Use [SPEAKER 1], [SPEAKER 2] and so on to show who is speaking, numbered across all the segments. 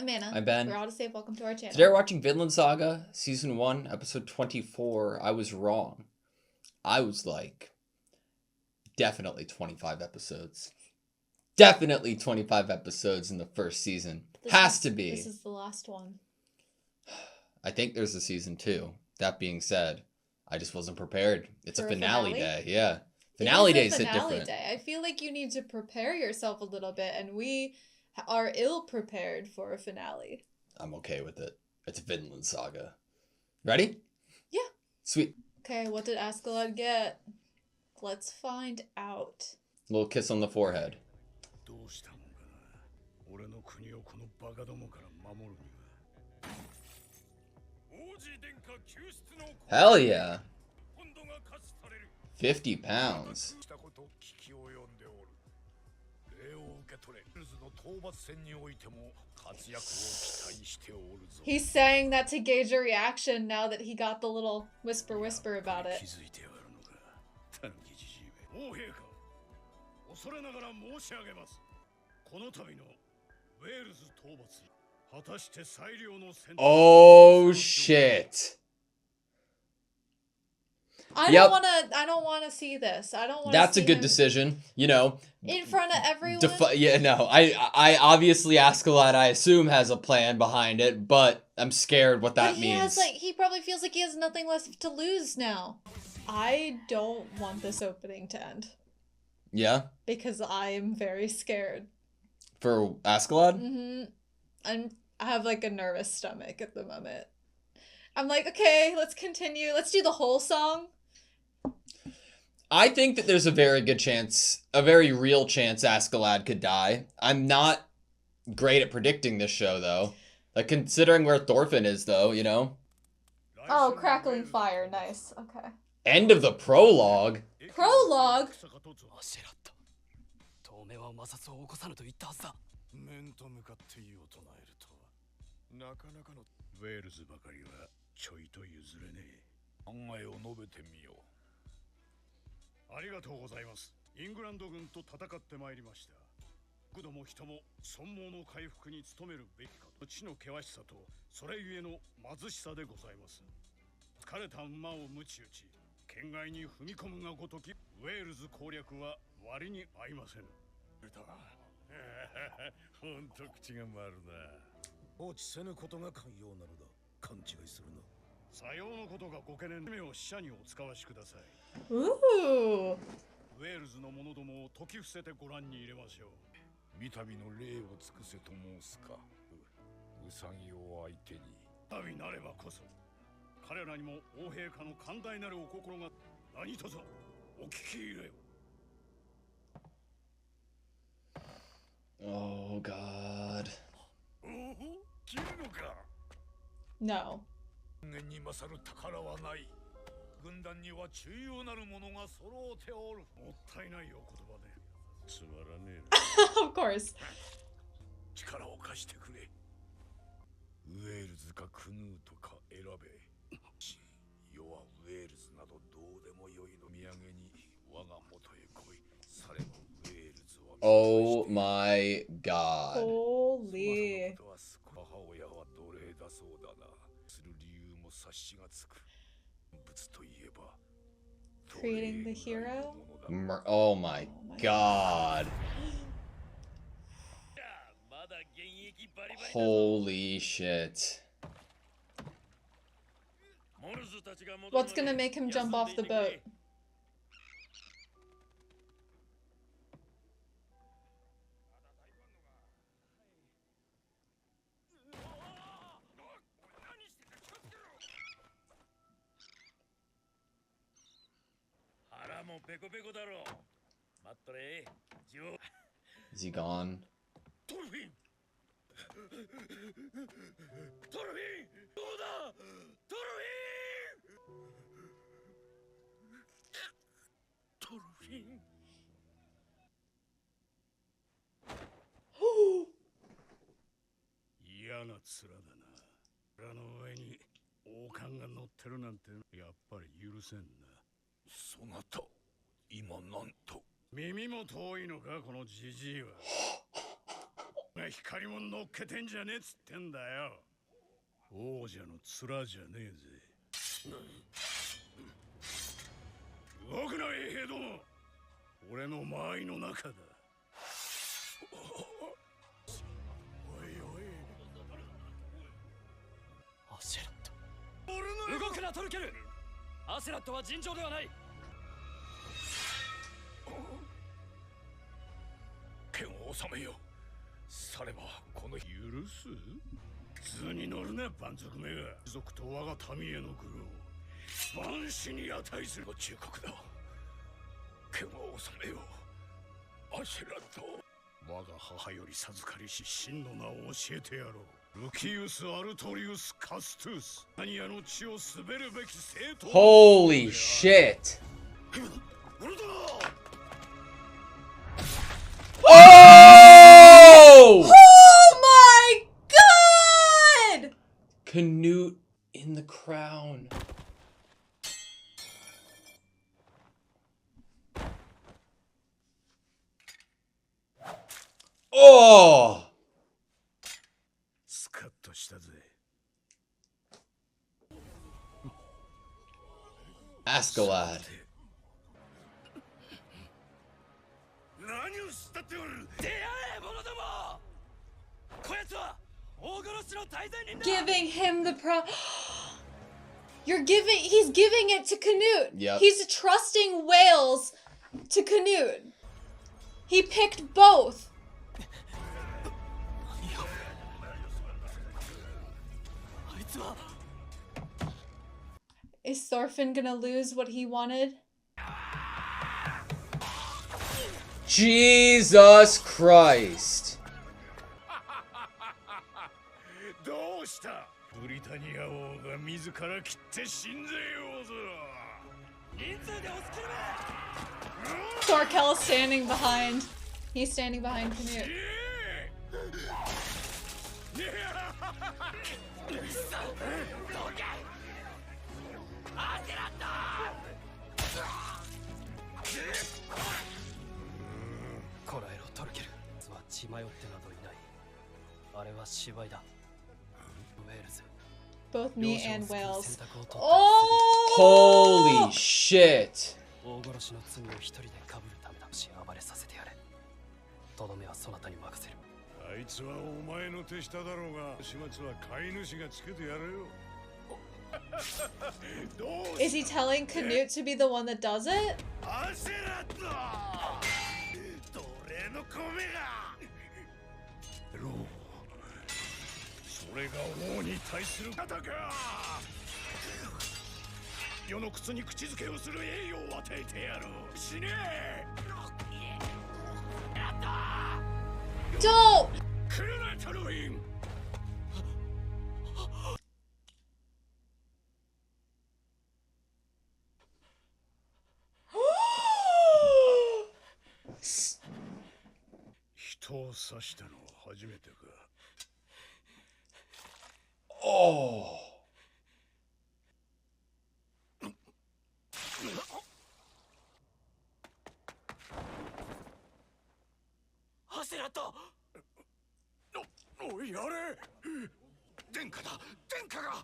[SPEAKER 1] I'm Anna.
[SPEAKER 2] I'm Ben.
[SPEAKER 1] We're AutoSave. Welcome to our channel.
[SPEAKER 2] Today we're watching Vinland Saga Season 1, Episode 24. I was wrong. I was like, definitely 25 episodes. Definitely 25 episodes in the first season. Has to be.
[SPEAKER 1] This is the last one.
[SPEAKER 2] I think there's a Season 2. That being said, I just wasn't prepared. It's a finale day. Yeah. Finale days hit different.
[SPEAKER 1] Day. I feel like you need to prepare yourself a little bit, and we are ill-prepared for a finale.
[SPEAKER 2] I'm okay with it. It's Vinland Saga. Ready?
[SPEAKER 1] Yeah.
[SPEAKER 2] Sweet.
[SPEAKER 1] Okay, what did Askeladd get? Let's find out.
[SPEAKER 2] Little kiss on the forehead. Hell yeah. 50 pounds.
[SPEAKER 1] He's saying that to gauge a reaction now that he got the little whisper about it.
[SPEAKER 2] Oh shit.
[SPEAKER 1] I don't wanna see this. I don't wanna
[SPEAKER 2] That's
[SPEAKER 1] see
[SPEAKER 2] a good
[SPEAKER 1] him
[SPEAKER 2] decision, you know.
[SPEAKER 1] in front of everyone.
[SPEAKER 2] Yeah, no. I obviously Askeladd, I assume, has a plan behind it, but I'm scared what that means.
[SPEAKER 1] He probably feels like he has nothing left to lose now. I don't want this opening to end.
[SPEAKER 2] Yeah?
[SPEAKER 1] Because I am very scared.
[SPEAKER 2] For Askeladd?
[SPEAKER 1] Mm-hmm. I have like a nervous stomach at the moment. I'm like, okay, let's continue. Let's do the whole song.
[SPEAKER 2] I think that there's a very good chance, a very real chance Askeladd could die. I'm not great at predicting this show, though. Like, considering where Thorfinn is, though, you know?
[SPEAKER 1] Oh, crackling fire. Nice. Okay.
[SPEAKER 2] End of the prologue.
[SPEAKER 1] Prologue? Ooh.
[SPEAKER 2] Oh, God.
[SPEAKER 1] No. Of course.
[SPEAKER 2] Oh my God.
[SPEAKER 1] Holy. Creating the hero?
[SPEAKER 2] Oh my God. Holy shit.
[SPEAKER 1] What's gonna make him jump off the boat?
[SPEAKER 2] Is he gone?
[SPEAKER 3] 光も乗っけてんじゃねえっつってんだよ。王者の面じゃねえぜ。動くな衛兵ども。俺の間合いの中だ。おいおい。
[SPEAKER 4] アシェラット。動くなトルケル。アシェラットは尋常ではない。
[SPEAKER 3] 剣を収めよ。さればこの許す。図に乗るな蛮族めが。貴族と我が民への愚弄、万死に値する忠告だ。剣を収めよ。アシェラット。我が母より授かりし真の名を教えてやろう。ルキウス・アルトリウス・カストゥス。アニアの血を滑るべき生徒。
[SPEAKER 2] Holy shit. Oh!
[SPEAKER 1] Oh my god!
[SPEAKER 2] Canute in the crown. Oh!
[SPEAKER 3] スカッとしたぜ。
[SPEAKER 2] Askeladd.
[SPEAKER 3] 何をしたっておる。
[SPEAKER 4] 出会え者ども。こやつは大殺しの大罪人だ。
[SPEAKER 1] Giving him the he's giving it to Canute.
[SPEAKER 2] Yep.
[SPEAKER 1] He's trusting Wales to Canute. He picked both. Is Thorfinn gonna lose what he wanted?
[SPEAKER 2] Jesus Christ.
[SPEAKER 3] どうした。ブリタニア王が自ら切って死んぜようぞ。
[SPEAKER 4] 人数で押し切るべ。
[SPEAKER 1] Thorkel is standing behind. He's standing behind Canute. Both me and Wales. Oh!
[SPEAKER 2] Holy shit.
[SPEAKER 4] 大殺しの罪を一人で被るためだし暴れさせてやれ。とどめはそなたに任せる。
[SPEAKER 3] あいつはお前の手下だろうが、始末は飼い主がつけてやれよ。
[SPEAKER 1] Is he telling Canute to be the one that does it?
[SPEAKER 3] アシェラット。奴隷の米が。ロー。それが王に対する方か。世の靴に口づけをする栄誉を与えてやる。死ねえ。
[SPEAKER 1] Don't!
[SPEAKER 3] 来るなタロイン。人を刺したのは初めてか。
[SPEAKER 2] Oh.
[SPEAKER 4] アシェラット。
[SPEAKER 3] おいやれ。殿下だ。殿下が。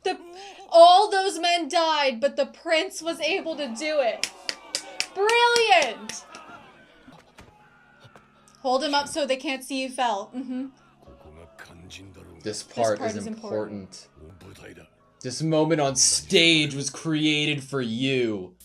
[SPEAKER 1] All those men died, but the prince was able to do it. Brilliant! Hold him up so they can't see you fell.
[SPEAKER 2] This part is important. This moment on stage was created for you.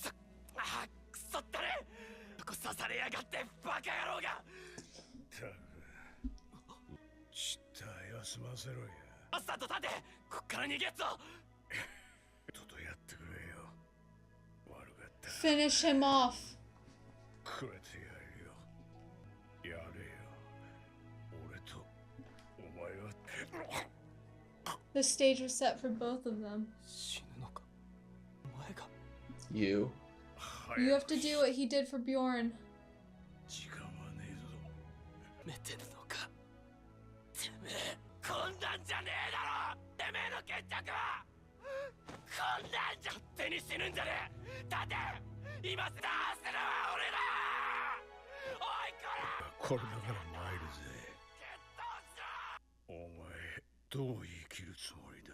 [SPEAKER 1] Finish him off. The stage was set for both of them.
[SPEAKER 2] You.
[SPEAKER 1] You have to do what he did for Bjorn.
[SPEAKER 3] どう生きるつもりだ。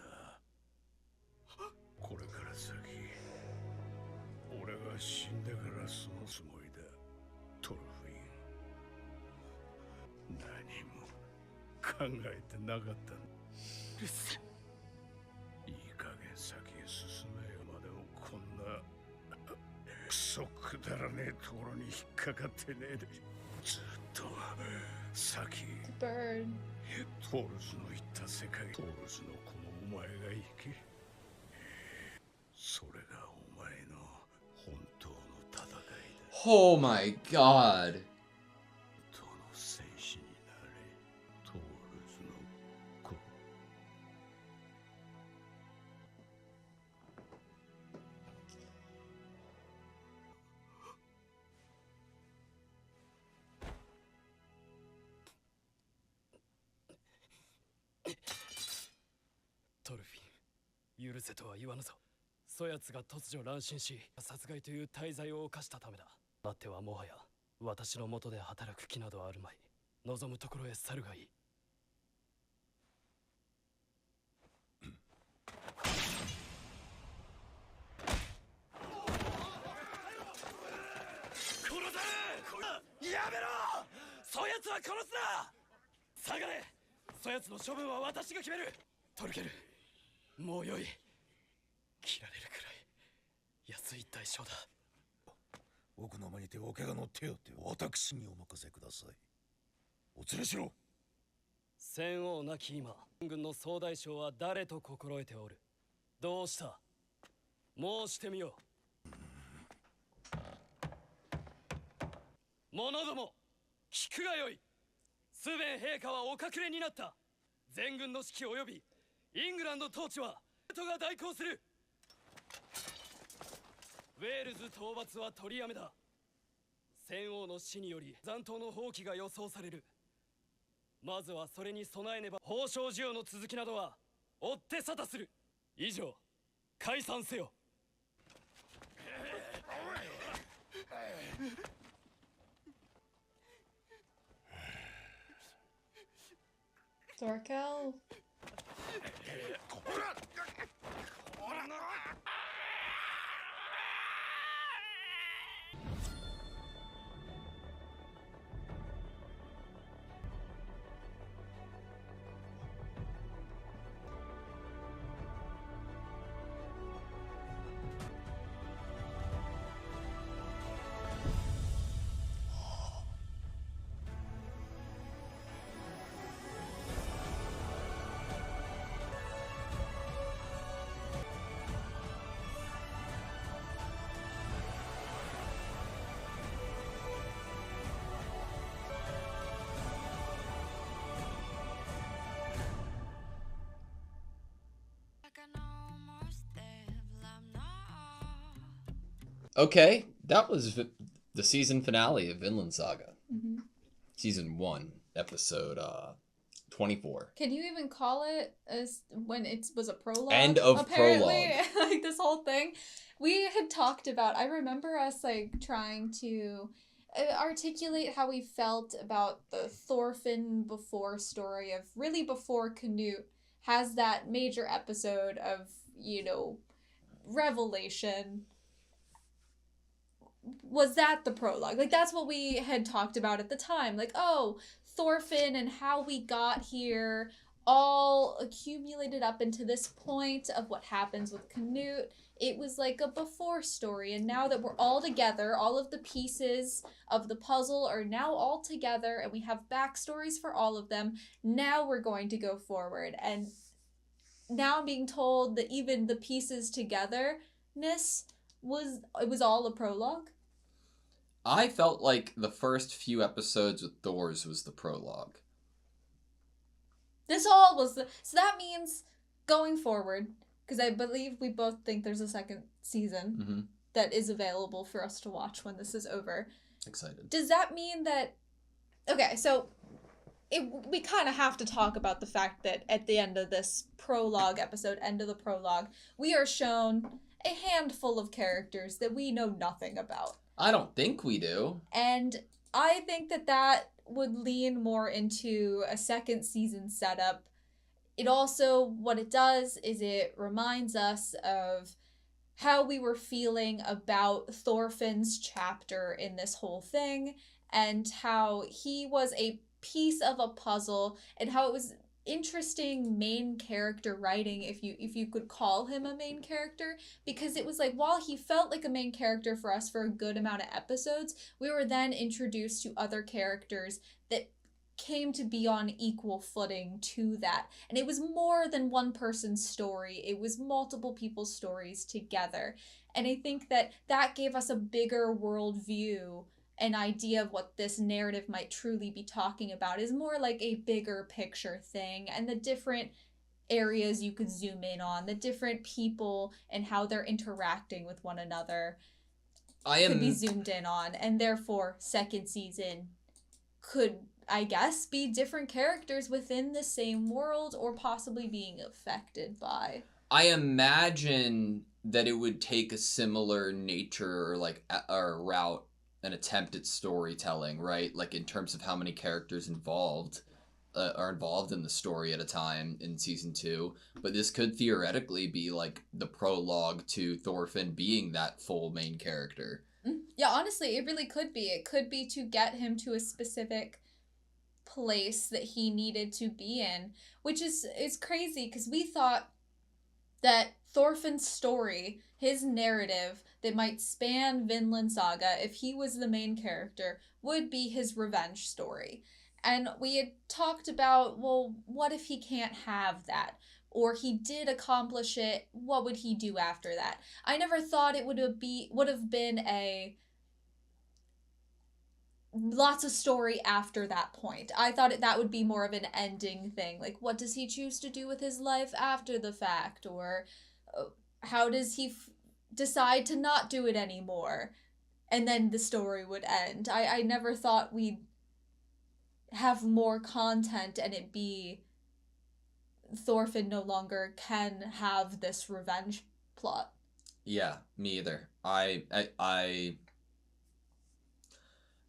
[SPEAKER 3] これから先俺が死んでからそのつもりだ。トルフィン、何も考えてなかったんだ。
[SPEAKER 4] ルス、
[SPEAKER 3] いい加減先へ進めよ。までもこんなクソくだらねえところに引っかかってねえで、ずっと先
[SPEAKER 1] Bird.
[SPEAKER 3] トールズの言った世界、トールズのこのお前が生き、それがお前の本当の戦いだ。
[SPEAKER 2] Oh my god.
[SPEAKER 3] どの戦士になれ、トールズの子。
[SPEAKER 4] トルフィン、許せとは言わぬぞ。そやつが突如乱心し、殺害という大罪を犯したためだ。あってはもはや私の下で働く気などあるまい。望むところへ去るがいい。殺せ！やめろ！そやつは殺すな！下がれ！そやつの処分は私が決める。トルケル、もうよい。切られるくらい安い代償だ。
[SPEAKER 3] 僕の前にてお怪我の手をって私にお任せください。お連れしろ。
[SPEAKER 4] 戦王なき今、軍の総大将は誰と心得ておる？どうした？申してみよう。者ども、聞くがよい。スベン陛下はお隠れになった。全軍の指揮及びイングランド統治はトが代行する。ウェールズ討伐は取りやめだ。戦王の死により残党の放棄が予想される。まずはそれに備えねば。宝生授与の続きなどは追って沙汰する。以上、解散せよ。
[SPEAKER 1] Zorkel.
[SPEAKER 2] Okay, that was the season finale of Vinland Saga.
[SPEAKER 1] Mm-hmm.
[SPEAKER 2] Season 1, episode 24.
[SPEAKER 1] Can you even call it as when it was a prologue?
[SPEAKER 2] End of
[SPEAKER 1] apparently,
[SPEAKER 2] prologue.
[SPEAKER 1] like this whole thing. We had talked about, I remember us like trying to articulate how we felt about the Thorfinn before story of really before Canute has that major episode of, you know, revelation. Was that the prologue? Like, that's what we had talked about at the time. Like, oh, Thorfinn and how we got here all accumulated up into this point of what happens with Canute. It was like a before story, and now that we're all together, all of the pieces of the puzzle are now all together, and we have backstories for all of them. Now we're going to go forward, and now I'm being told that even the pieces togetherness was all a prologue.
[SPEAKER 2] I felt like the first few episodes with Thor's was the prologue.
[SPEAKER 1] This all was the... So that means going forward, because I believe we both think there's a second season that is available for us to watch when this is over.
[SPEAKER 2] Excited.
[SPEAKER 1] Does that mean that... Okay, so we kind of have to talk about the fact that at the end of this prologue episode, end of the prologue, we are shown a handful of characters that we know nothing about.
[SPEAKER 2] I don't think we do.
[SPEAKER 1] And I think that would lean more into a second season setup it also, what it does is it reminds us of how we were feeling about Thorfinn's chapter in this whole thing, and how he was a piece of a puzzle, and how it was interesting main character writing, if you could call him a main character, because it was like, while he felt like a main character for us for a good amount of episodes, we were then introduced to other characters that came to be on equal footing to that. And it was more than one person's story, it was multiple people's stories together. And I think that that gave us a bigger worldview, an idea of what this narrative might truly be talking about, is more like a bigger picture thing, and the different areas you could zoom in on, the different people and how they're interacting with one another could be zoomed in on, and therefore second season could, I guess, be different characters within the same world, or possibly being affected by.
[SPEAKER 2] I imagine that it would take a similar nature, or like or route, an attempt at storytelling, right? Like in terms of how many characters are involved in the story at a time in season 2. But this could theoretically be like the prologue to Thorfinn being that full main character.
[SPEAKER 1] Yeah, honestly, it really could be. It could be to get him to a specific place that he needed to be in, which is crazy, because we thought that Thorfinn's story, his narrative that might span Vinland Saga, if he was the main character, would be his revenge story. And we had talked about, well, what if he can't have that? Or he did accomplish it, what would he do after that? I never thought it would have been a lots of story after that point. I thought that would be more of an ending thing. Like, what does he choose to do with his life after the fact? Or how does he decide to not do it anymore? And then the story would end. I never thought we'd have more content and it be Thorfinn no longer can have this revenge plot.
[SPEAKER 2] Yeah, me either. I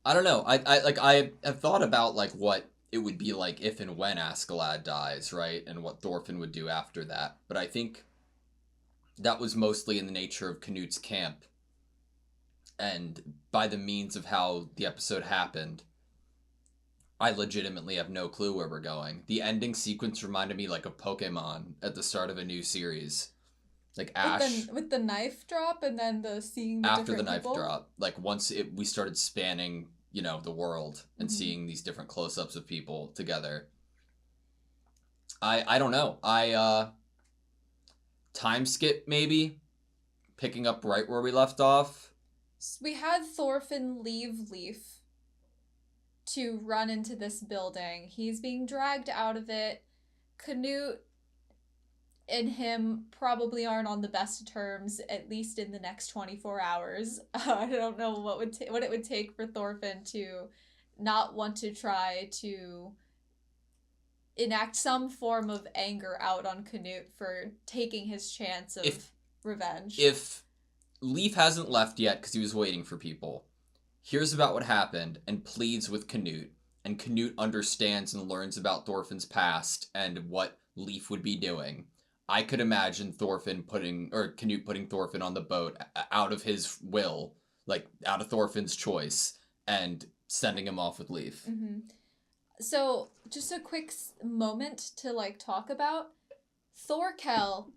[SPEAKER 2] don't know. I have thought about like what it would be like if and when Askeladd dies, right? And what Thorfinn would do after that. But I think that was mostly in the nature of Knut's camp. And by the means of how the episode happened, I legitimately have no clue where we're going. The ending sequence reminded me like of Pokemon at the start of a new series. Like Ash
[SPEAKER 1] with the knife drop, and then seeing the
[SPEAKER 2] after the
[SPEAKER 1] different
[SPEAKER 2] knife
[SPEAKER 1] people.
[SPEAKER 2] drop. Like once we started spanning, the world and seeing these different close-ups of people together. I don't know. Time skip maybe, picking up right where we left off.
[SPEAKER 1] So we had Thorfinn leave Leaf to run into this building. He's being dragged out of it. Canute and him probably aren't on the best of terms, at least in the next 24 hours. I don't know what it would take for Thorfinn to not want to try to enact some form of anger out on Canute for taking his chance of revenge.
[SPEAKER 2] If Leaf hasn't left yet because he was waiting for people, hears about what happened and pleads with Canute, and Canute understands and learns about Thorfinn's past and what Leaf would be doing, I could imagine Canute putting Thorfinn on the boat out of his will, like out of Thorfinn's choice, and sending him off with Leaf.
[SPEAKER 1] Mm-hmm. So, just a quick moment to talk about Thorkel.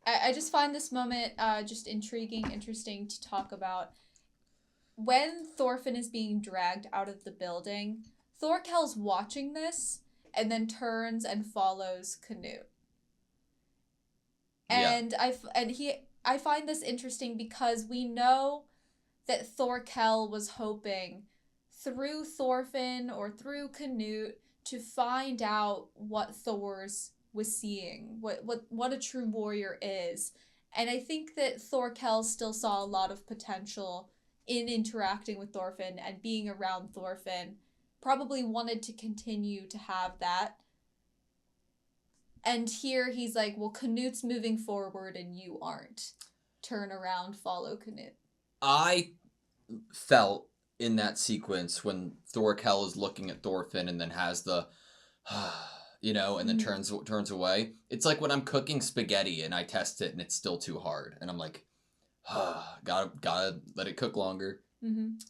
[SPEAKER 1] I just find this moment just interesting to talk about. When Thorfinn is being dragged out of the building, Thorkel's watching this and then turns and follows Canute. And yeah. I find this interesting because we know that Thorkel was hoping through Thorfinn or through Canute to find out what Thors was seeing, what a true warrior is. And I think that Thorkel still saw a lot of potential in interacting with Thorfinn and being around Thorfinn. Probably wanted to continue to have that. And here he's like, well, Canute's moving forward and you aren't. Turn around, follow Canute.
[SPEAKER 2] I felt in that sequence when Thorkel is looking at Thorfinn and then has the you know, and then turns away. It's like when I'm cooking spaghetti and I test it and it's still too hard, and I'm like, gotta let it cook longer.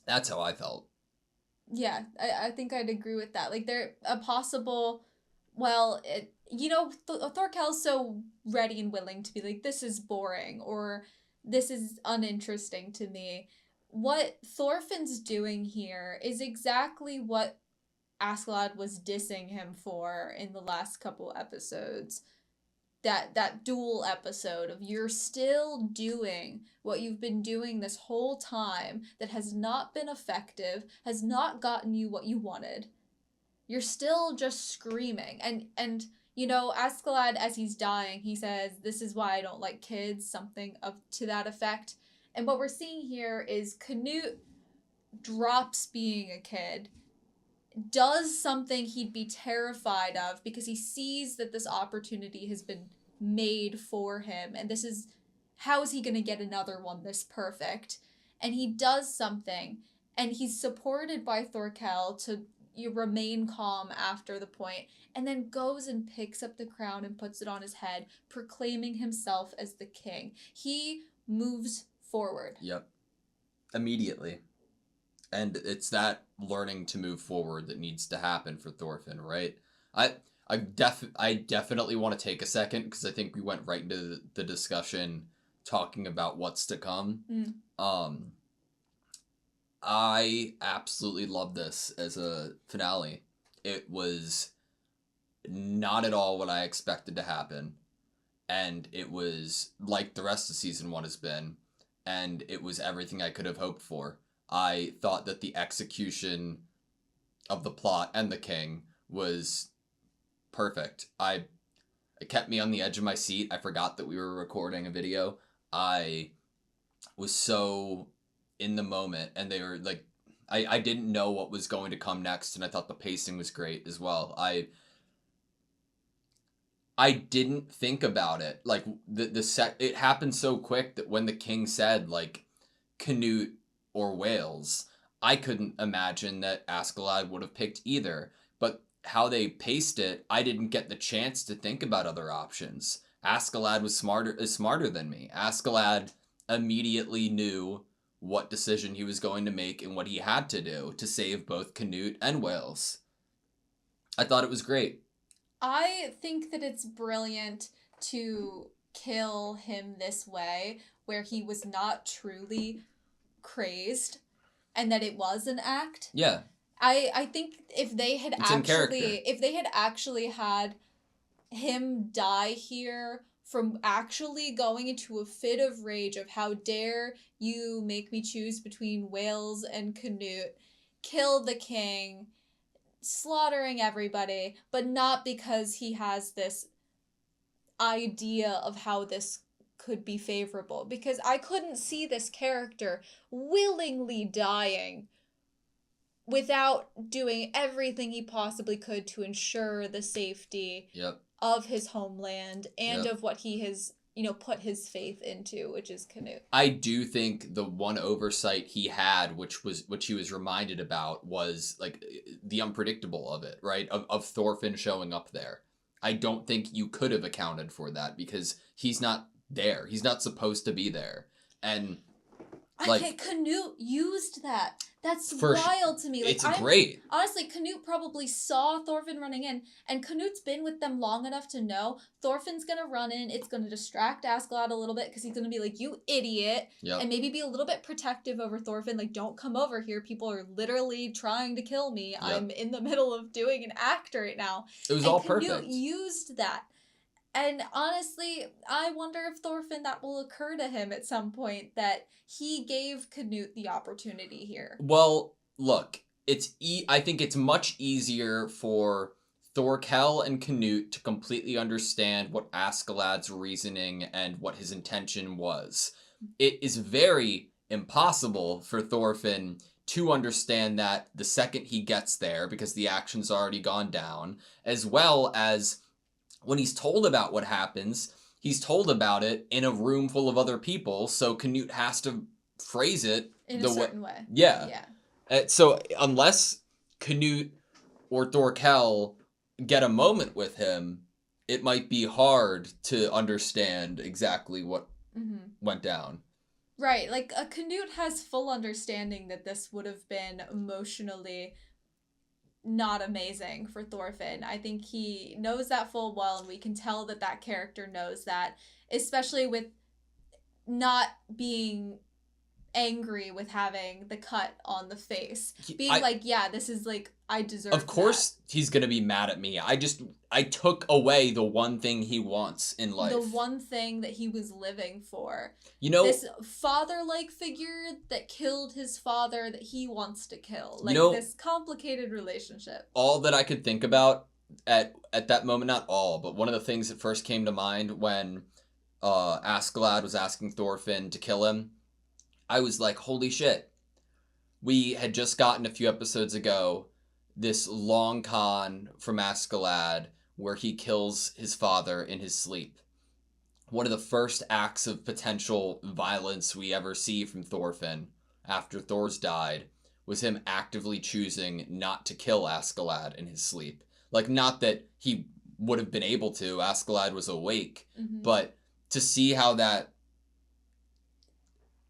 [SPEAKER 2] That's how I felt.
[SPEAKER 1] Yeah, I think I'd agree with that. Like, there a possible, well, Thorkel's so ready and willing to be like, this is boring, or this is uninteresting to me. What Thorfinn's doing here is exactly what Askeladd was dissing him for in the last couple episodes. That dual episode of, you're still doing what you've been doing this whole time that has not been effective, has not gotten you what you wanted. You're still just screaming. And Askeladd, as he's dying, he says, this is why I don't like kids, something to that effect. And what we're seeing here is Canute drops being a kid, does something he'd be terrified of because he sees that this opportunity has been made for him, and this is, how is he going to get another one this perfect? And he does something, and he's supported by Thorkel to remain calm after the point, and then goes and picks up the crown and puts it on his head, proclaiming himself as the king. He moves forward.
[SPEAKER 2] Yep. Immediately. And it's that learning to move forward that needs to happen for Thorfinn, right? I definitely want to take a second, because I think we went right into the discussion talking about what's to come. I absolutely love this as a finale. It was not at all what I expected to happen, and it was like the rest of season 1 has been, and it was everything I could have hoped for. I thought that the execution of the plot and the king was perfect. It kept me on the edge of my seat. I forgot that we were recording a video. I was so in the moment, and they were like, I didn't know what was going to come next, and I thought the pacing was great as well. I didn't think about it. Like, it happened so quick that when the king said, like, Canute or Wales, I couldn't imagine that Askeladd would have picked either. But how they paced it, I didn't get the chance to think about other options. Askeladd is smarter than me. Askeladd immediately knew what decision he was going to make and what he had to do to save both Canute and Wales. I thought it was great.
[SPEAKER 1] I think that it's brilliant to kill him this way, where he was not truly crazed, and that it was an act.
[SPEAKER 2] Yeah.
[SPEAKER 1] I think if they had actually had him die here from actually going into a fit of rage of, how dare you make me choose between Wales and Canute, kill the king, slaughtering everybody, but not because he has this idea of how this could be favorable, because I couldn't see this character willingly dying without doing everything he possibly could to ensure the safety of his homeland and of what he has, put his faith into, which is Canute. I
[SPEAKER 2] do think the one oversight he had, which he was reminded about, was like the unpredictable of it, right? Of Thorfinn showing up there. I don't think you could have accounted for that, because he's not there. He's not supposed to be there. And
[SPEAKER 1] Canute used that. That's wild to me. Like,
[SPEAKER 2] it's great.
[SPEAKER 1] Honestly, Canute probably saw Thorfinn running in, and Canute's been with them long enough to know Thorfinn's gonna run in. It's gonna distract Askeladd a little bit, because he's gonna be like, you idiot, and maybe be a little bit protective over Thorfinn. Like, don't come over here. People are literally trying to kill me. I'm in the middle of doing an act right now.
[SPEAKER 2] It was all perfect.
[SPEAKER 1] Canute used that. And honestly, I wonder if Thorfinn, that will occur to him at some point, that he gave Canute the opportunity here.
[SPEAKER 2] Well, look, I think it's much easier for Thorkel and Canute to completely understand what Askeladd's reasoning and what his intention was. It is very impossible for Thorfinn to understand that the second he gets there, because the action's already gone down, as well as when he's told about what happens, he's told about it in a room full of other people, so Canute has to phrase it
[SPEAKER 1] in a certain way.
[SPEAKER 2] Yeah. So unless Canute or Thorkel get a moment with him, it might be hard to understand exactly what went down.
[SPEAKER 1] Right, like, Canute has full understanding that this would have been emotionally not amazing for Thorfinn. I think he knows that full well, and we can tell that that character knows that, especially with not being angry with having the cut on the face. Being like, yeah, this is like, I deserve
[SPEAKER 2] Of course
[SPEAKER 1] that.
[SPEAKER 2] he's gonna be mad at me. I took away the one thing he wants in life.
[SPEAKER 1] The one thing that he was living for.
[SPEAKER 2] You know,
[SPEAKER 1] this father-like figure that killed his father that he wants to kill. Like, this complicated relationship.
[SPEAKER 2] All that I could think about at that moment, not all, but one of the things that first came to mind when Askeladd was asking Thorfinn to kill him, I was like, holy shit. We had just gotten a few episodes ago this long con from Askeladd where he kills his father in his sleep. One of the first acts of potential violence we ever see from Thorfinn after Thor's died was him actively choosing not to kill Askeladd in his sleep. Like, not that he would have been able to, Askeladd was awake, but to see how that...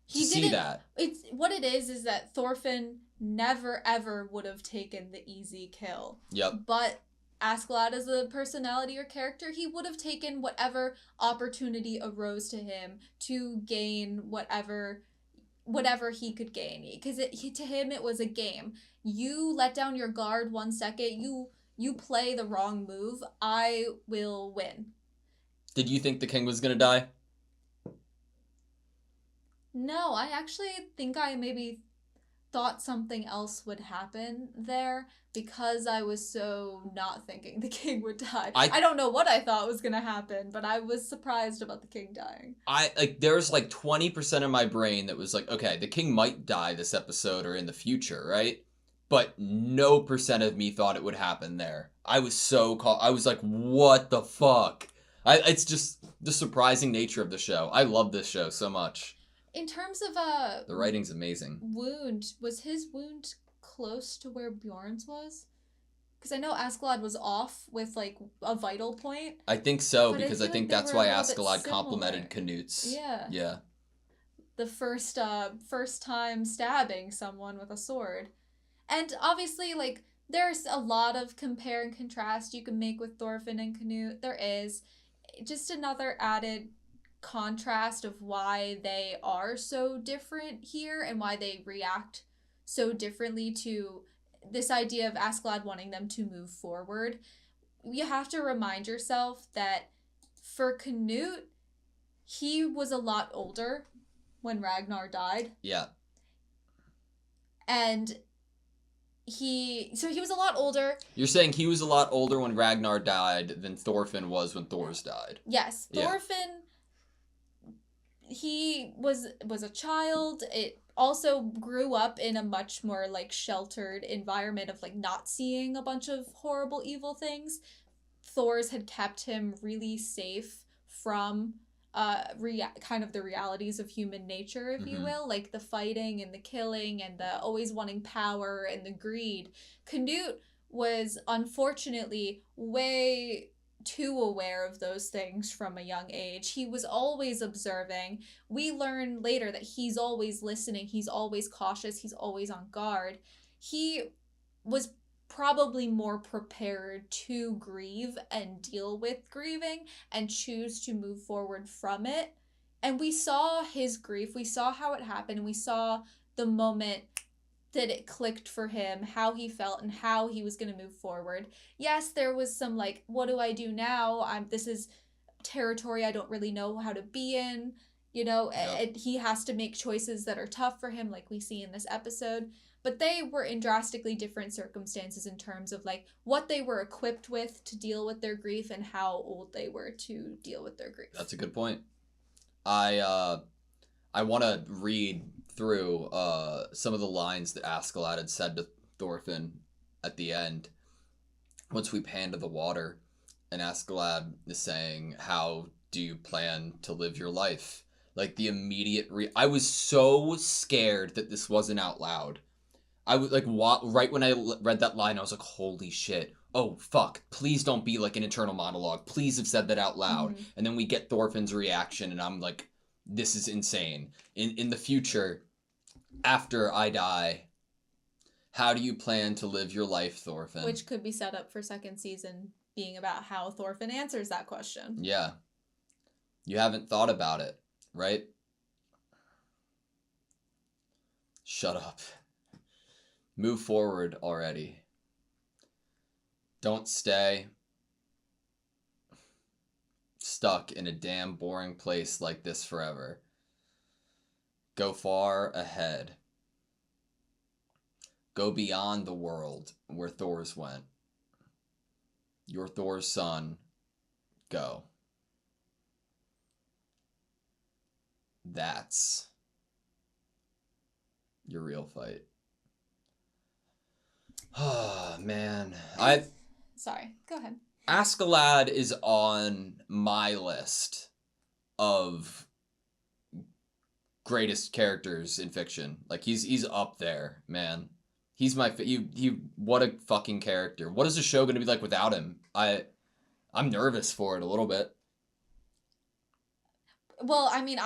[SPEAKER 1] It's what it is that Thorfinn never ever would have taken the easy kill.
[SPEAKER 2] Yep.
[SPEAKER 1] But Askeladd as a personality or character, he would have taken whatever opportunity arose to him to gain whatever he could gain. Because to him it was a game. You let down your guard 1 second, you play the wrong move, I will win.
[SPEAKER 2] Did you think the king was gonna die?
[SPEAKER 1] No, I actually think I maybe thought something else would happen there because I was so not thinking the king would die. I don't know what I thought was going to happen, but I was surprised about the king dying.
[SPEAKER 2] There's like 20% of my brain that was like, okay, the king might die this episode or in the future, right? But no percent of me thought it would happen there. I was I was like, what the fuck? It's just the surprising nature of the show. I love this show so much.
[SPEAKER 1] In terms of
[SPEAKER 2] the writing's amazing.
[SPEAKER 1] Wound, was his wound close to where Bjorn's was? Because I know Askeladd was off with like a vital point.
[SPEAKER 2] I think so, because I think that's why Askeladd complimented Canute's.
[SPEAKER 1] Yeah.
[SPEAKER 2] Yeah.
[SPEAKER 1] The first time stabbing someone with a sword. And obviously, like, there's a lot of compare and contrast you can make with Thorfinn and Canute. There is. Just another added contrast of why they are so different here and why they react so differently to this idea of Askeladd wanting them to move forward. You have to remind yourself that for Canute, he was a lot older when Ragnar died.
[SPEAKER 2] Yeah.
[SPEAKER 1] And he was a lot older.
[SPEAKER 2] You're saying he was a lot older when Ragnar died than Thorfinn was when Thor's died.
[SPEAKER 1] Yes. Thorfinn, he was a child. It also grew up in a much more like sheltered environment of like not seeing a bunch of horrible evil things. Thor's had kept him really safe from kind of the realities of human nature, if you will, like the fighting and the killing and the always wanting power and the greed. Canute was unfortunately way too aware of those things from a young age. He was always observing. We learn later that he's always listening, he's always cautious, he's always on guard. He was probably more prepared to grieve and deal with grieving and choose to move forward from it. And we saw his grief, we saw how it happened, we saw the moment that it clicked for him, how he felt and how he was going to move forward. Yes, there was some like, what do I do now? This is territory I don't really know how to be in, you know. Yep. He has to make choices that are tough for him, like we see in this episode. But they were in drastically different circumstances in terms of like what they were equipped with to deal with their grief and how old they were to deal with their grief.
[SPEAKER 2] That's a good point. I want to read through some of the lines that Askeladd had said to Thorfinn at the end. Once we pan to the water, and Askeladd is saying, "How do you plan to live your life?" Like the immediate I was so scared that this wasn't out loud. I was like, right when I read that line, I was like, holy shit, oh, fuck, please don't be like an internal monologue. Please have said that out loud.
[SPEAKER 1] Mhm.
[SPEAKER 2] And then we get Thorfinn's reaction, and I'm like, this is insane. In the future, after I die, how do you plan to live your life, Thorfinn?
[SPEAKER 1] Which could be set up for second season being about how Thorfinn answers that question.
[SPEAKER 2] Yeah. You haven't thought about it, right? Shut up. Move forward already. Don't stay stuck in a damn boring place like this forever. Go far ahead. Go beyond the world where Thor's went. You're Thor's son. Go. That's your real fight. Oh, man.
[SPEAKER 1] Sorry, go ahead.
[SPEAKER 2] Askeladd is on my list of greatest characters in fiction. Like, he's up there, man. He's my what a fucking character. What is the show going to be like without him? I'm nervous for it a little bit.
[SPEAKER 1] Well, I mean,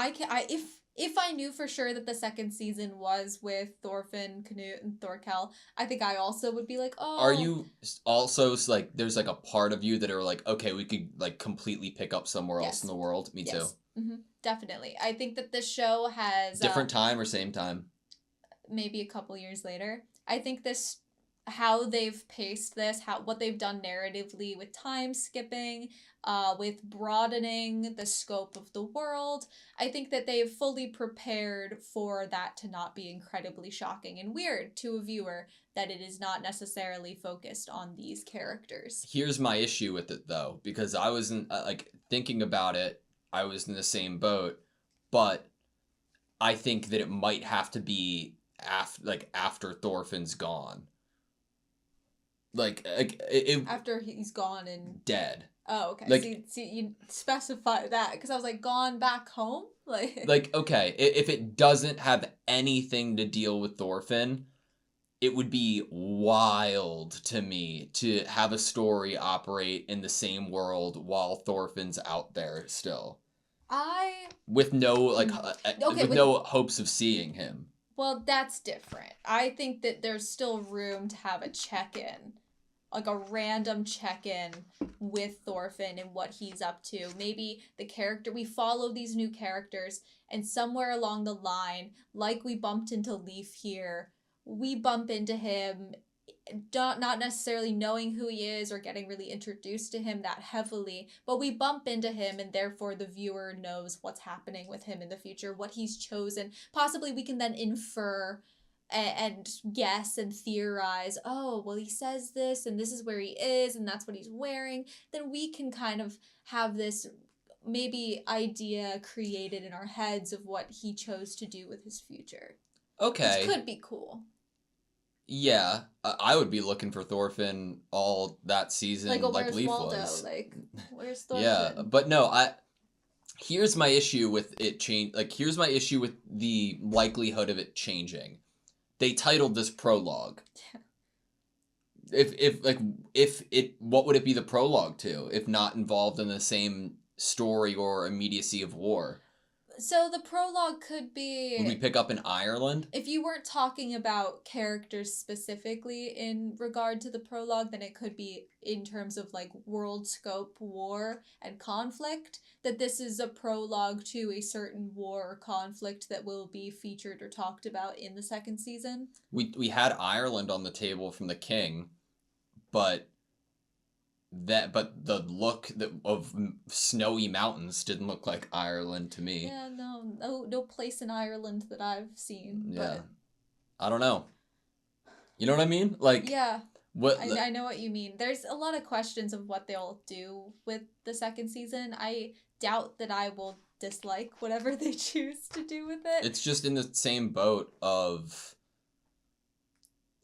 [SPEAKER 1] if I knew for sure that the second season was with Thorfinn, Knut, and Thorkel, I think I also would be like, oh.
[SPEAKER 2] Are you also like, there's like a part of you that are like, okay, we could like completely pick up somewhere else in the world? Me too.
[SPEAKER 1] Mm-hmm. Definitely. I think that this show has
[SPEAKER 2] different time or same time?
[SPEAKER 1] Maybe a couple years later. I think how they've paced this, what they've done narratively with time skipping, with broadening the scope of the world, I think that they've fully prepared for that to not be incredibly shocking and weird to a viewer, that it is not necessarily focused on these characters.
[SPEAKER 2] Here's my issue with it, though, because I wasn't, like, thinking about it, I was in the same boat, but I think that it might have to be after Thorfinn's gone. Like
[SPEAKER 1] after he's gone and
[SPEAKER 2] dead.
[SPEAKER 1] Oh, okay.
[SPEAKER 2] Like,
[SPEAKER 1] see, you specify that because I was like, gone back home,
[SPEAKER 2] like okay, if it doesn't have anything to deal with Thorfinn, it would be wild to me to have a story operate in the same world while Thorfinn's out there still. With no no hopes of seeing him.
[SPEAKER 1] Well, that's different. I think that there's still room to have a check-in. Like a random check-in with Thorfinn and what he's up to. Maybe we follow these new characters, and somewhere along the line, like we bumped into Leaf here, we bump into him, not necessarily knowing who he is or getting really introduced to him that heavily, but we bump into him, and therefore the viewer knows what's happening with him in the future, what he's chosen. Possibly we can then infer and guess and theorize, oh, well, he says this, and this is where he is, and that's what he's wearing. Then we can kind of have this maybe idea created in our heads of what he chose to do with his future.
[SPEAKER 2] Okay.
[SPEAKER 1] Which could be cool.
[SPEAKER 2] Yeah, I would be looking for Thorfinn all that season,
[SPEAKER 1] like
[SPEAKER 2] where's
[SPEAKER 1] Leaf
[SPEAKER 2] Waldo?
[SPEAKER 1] Was. Like, where's Thorfinn?
[SPEAKER 2] Yeah, but no, here's my issue with it here's my issue with the likelihood of it changing. They titled this prologue. What would it be the prologue to if not involved in the same story or immediacy of war?
[SPEAKER 1] So the prologue could be...
[SPEAKER 2] Would we pick up in Ireland?
[SPEAKER 1] If you weren't talking about characters specifically in regard to the prologue, then it could be in terms of like world scope, war, and conflict, that this is a prologue to a certain war or conflict that will be featured or talked about in the second season.
[SPEAKER 2] We had Ireland on the table from the king, but the look of snowy mountains didn't look like Ireland to me.
[SPEAKER 1] Yeah, no place in Ireland that I've seen.
[SPEAKER 2] Yeah,
[SPEAKER 1] but...
[SPEAKER 2] I don't know. You know what I mean? Like,
[SPEAKER 1] yeah,
[SPEAKER 2] what
[SPEAKER 1] I know what you mean. There's a lot of questions of what they'll do with the second season. I doubt that I will dislike whatever they choose to do with it.
[SPEAKER 2] It's just in the same boat of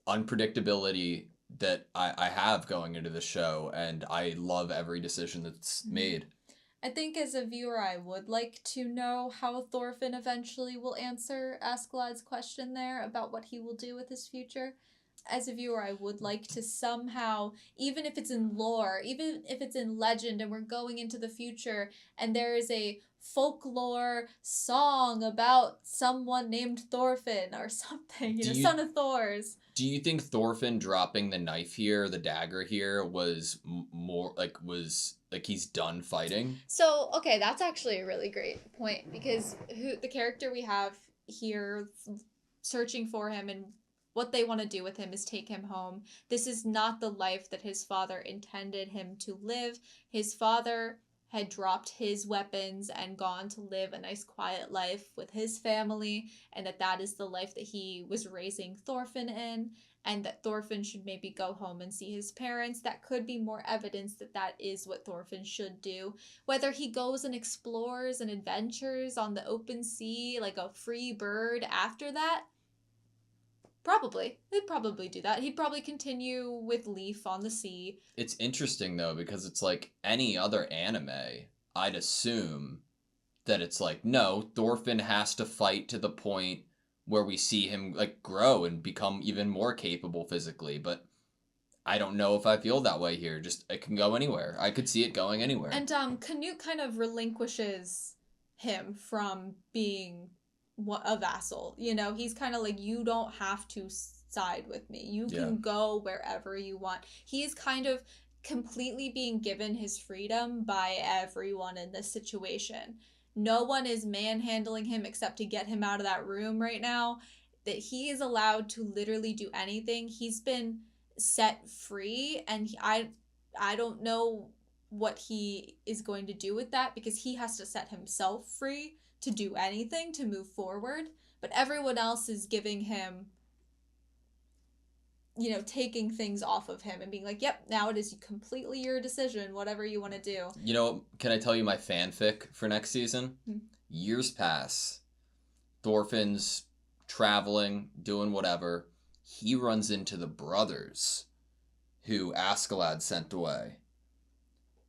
[SPEAKER 2] unpredictability that I have going into the show, and I love every decision that's made.
[SPEAKER 1] I think as a viewer, I would like to know how Thorfinn eventually will answer Askeladd's question there about what he will do with his future. as a viewer, I would like to somehow, even if it's in lore, even if it's in legend and we're going into the future and there is a folklore song about someone named Thorfinn or something, son of Thor's.
[SPEAKER 2] Do you think Thorfinn dropping the knife here, the dagger here, was more like he's done fighting?
[SPEAKER 1] So, okay, that's actually a really great point because the character we have here searching for him and what they want to do with him is take him home. This is not the life that his father intended him to live. His father had dropped his weapons and gone to live a nice quiet life with his family, and that is the life that he was raising Thorfinn in, and that Thorfinn should maybe go home and see his parents. That could be more evidence that is what Thorfinn should do. Whether he goes and explores and adventures on the open sea like a free bird after that, probably. He'd probably do that. He'd probably continue with Leaf on the sea.
[SPEAKER 2] It's interesting, though, because it's like any other anime, I'd assume that it's like, no, Thorfinn has to fight to the point where we see him like grow and become even more capable physically. But I don't know if I feel that way here. Just, it can go anywhere. I could see it going anywhere.
[SPEAKER 1] And Canute kind of relinquishes him from being a vassal. He's kind of like, you don't have to side with me. You can go wherever you want. He is kind of completely being given his freedom by everyone in this situation. No one is manhandling him except to get him out of that room right now. That he is allowed to literally do anything. He's been set free, and I don't know what he is going to do with that, because he has to set himself free to do anything, to move forward. But everyone else is giving him, taking things off of him and being like, yep, now it is completely your decision, whatever you want to do.
[SPEAKER 2] Can I tell you my fanfic for next season? Years pass. Thorfinn's traveling, doing whatever. He runs into the brothers who Askeladd sent away.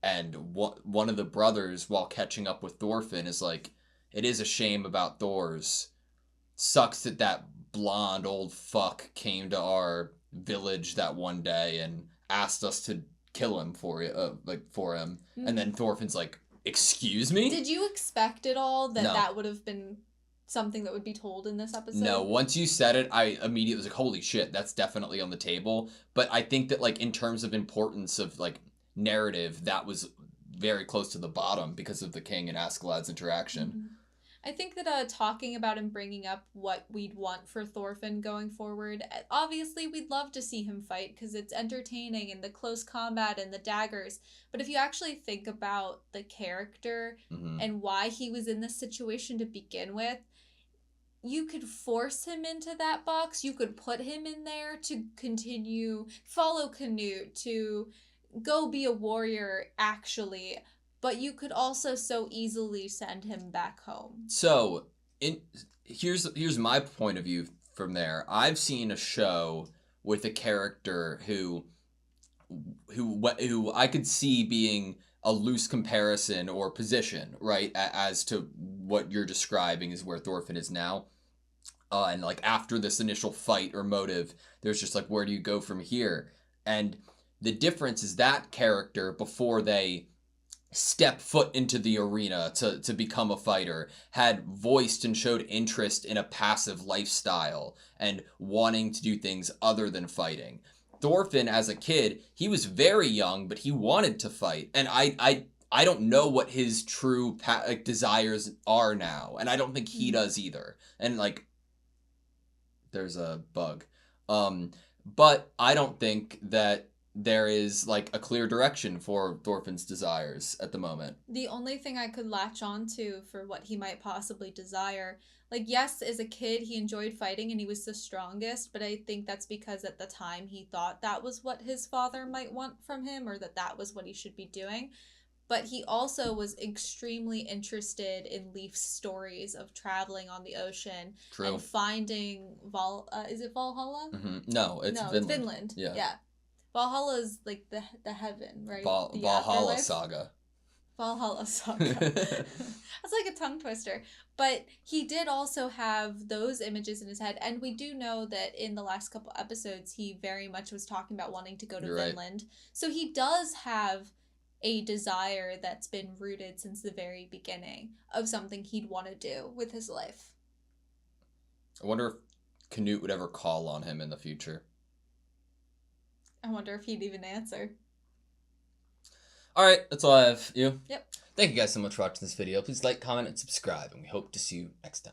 [SPEAKER 2] And one of the brothers, while catching up with Thorfinn, is like, it is a shame about Thor's. Sucks that blonde old fuck came to our village that one day and asked us to kill him for him. Mm-hmm. And then Thorfinn's like, excuse me?
[SPEAKER 1] Did you expect at all
[SPEAKER 2] No.
[SPEAKER 1] that would have been something that would be told in this episode?
[SPEAKER 2] No, once you said it, I immediately was like, holy shit, that's definitely on the table. But I think that, like, in terms of importance of, like, narrative, that was very close to the bottom because of the king and Askeladd's interaction.
[SPEAKER 1] Mm-hmm. I think that talking about and bringing up what we'd want for Thorfinn going forward, obviously we'd love to see him fight because it's entertaining and the close combat and the daggers. But if you actually think about the character and why he was in this situation to begin with, you could force him into that box. You could put him in there to continue, follow Canute, to go be a warrior, actually. But you could also so easily send him back home.
[SPEAKER 2] So, here's my point of view from there. I've seen a show with a character who I could see being a loose comparison or position, right, as to what you're describing is where Thorfinn is now. And like after this initial fight or motive, there's just like, where do you go from here? And the difference is that character, before they step foot into the arena to become a fighter, had voiced and showed interest in a passive lifestyle and wanting to do things other than fighting. Thorfinn, as a kid, he was very young, but he wanted to fight. And I don't know what his true desires are now. And I don't think he does either. And like, there's a bug. But I don't think that there is like a clear direction for Thorfinn's desires at the moment.
[SPEAKER 1] The only thing I could latch on to for what he might possibly desire, like, yes, as a kid he enjoyed fighting and he was the strongest, but I think that's because at the time he thought that was what his father might want from him, or that was what he should be doing. But he also was extremely interested in Leaf's stories of traveling on the ocean.
[SPEAKER 2] True.
[SPEAKER 1] And finding is it Valhalla?
[SPEAKER 2] Mm-hmm. No, it's Vinland.
[SPEAKER 1] It's Vinland. Yeah. Valhalla is like the heaven, right? The
[SPEAKER 2] Valhalla
[SPEAKER 1] afterlife.
[SPEAKER 2] Saga.
[SPEAKER 1] Valhalla Saga. That's like a tongue twister. But he did also have those images in his head. And we do know that in the last couple episodes, he very much was talking about wanting to go to
[SPEAKER 2] You're right.
[SPEAKER 1] Vinland. So he does have a desire that's been rooted since the very beginning of something he'd want to do with his life.
[SPEAKER 2] I wonder if Canute would ever call on him in the future.
[SPEAKER 1] I wonder if he'd even answer.
[SPEAKER 2] Alright, that's all I have. You?
[SPEAKER 1] Yep.
[SPEAKER 2] Thank you guys so much for watching this video. Please like, comment, and subscribe, and we hope to see you next time.